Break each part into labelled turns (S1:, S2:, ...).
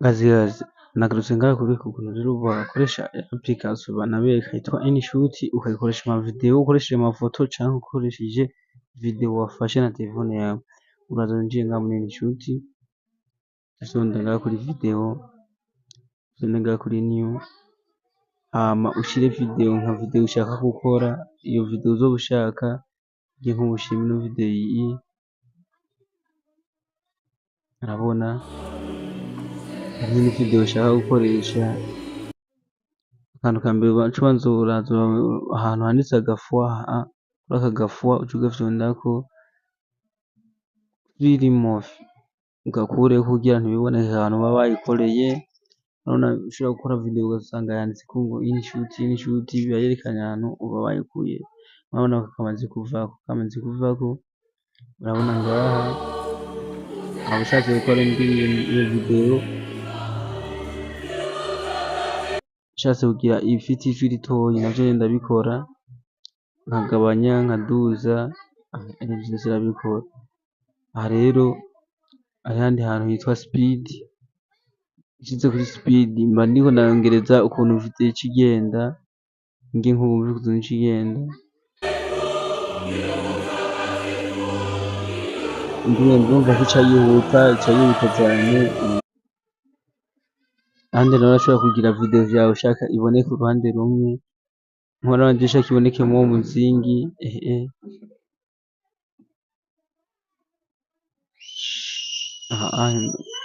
S1: Gazi nagarutse ngaha kubika ukuntu rero wakoresha application banabereka yitwa InShoot ukayikoresha ama video ukoresheje amafoto canke ukoresheje video wafashe na telefone yawe uraza winjiye ngaha muri InShoot usonda ngaha kuri video usonda ngaha kuri new hama ushire video nka video ushaka gukora iyo video uzoba ushaka nje nk'ubushime ino video iyi urabona iyi video ushaka gukoresha akantu ka mbere ubanza uraza ahantu handitse agafwa kuri aka gafwa uca ugafyondako remove ugakureho kugira ntibiboneke ahantu baba bayikoreye urabona ushobora gukora video ugasanga yanditseko ngo InShoot biba yerekanye ahantu uba bayikuye urabona ko kamaze kuvako urabona ngaha waba ushatse gukora iyo video ushatse kugira ifite ijwi ritoyi navyo ndabikora nkagabanya nkaduza ivyo ndabikora aha rero ahandi hantu hitwa speed ushize kuri speed mba ndiko ndongereza ukuntu video ica igenda nge nk'ubu ukuntu ica igenda ndumva ko ica yihuta cane ahandi naho urashobora kugira video yawe ushaka iboneke uruhande rumwe nkora nanje nshaka ibonekemwo uwo muzingi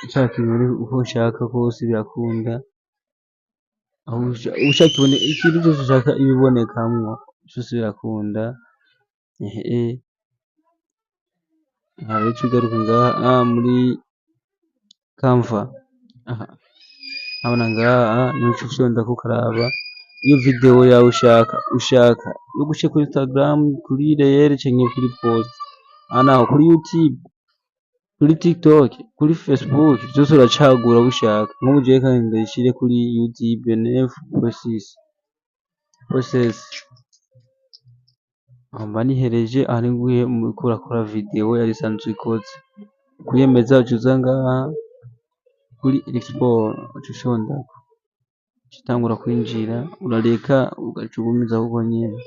S1: ushaka iboneke uko ushaka kose birakunda aho ushaka iboneke ikintu cose ushaka ibibonekamwo vyose birakunda aha rero uca ugaruka ngaha muri Canva urabona ngaha niho uca ufyondako ukaraba iyo video yawe ushaka yo gushira kuri Instagram kuri Reel canke kuri post aha naho kuri YouTube kuri TikTok kuri Facebook vyose uracagura aho ushaka nk'ubu jewe reka ndayishire kuri YouTube 9.6 aho mba nihereje aha ninguye uriko urakora video yari isanzwe ikoze kuyemeza uca uza ngaha kuri export uca ufyondako uca utangura kwinjira urareka ugaca ugumizaho uko nyene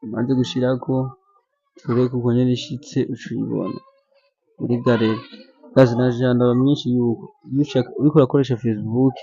S1: umaze gushirako ureka uko nyene ishitse uca uyibona muri galeri ndaba myinshi yuko uriko urakoresha Facebook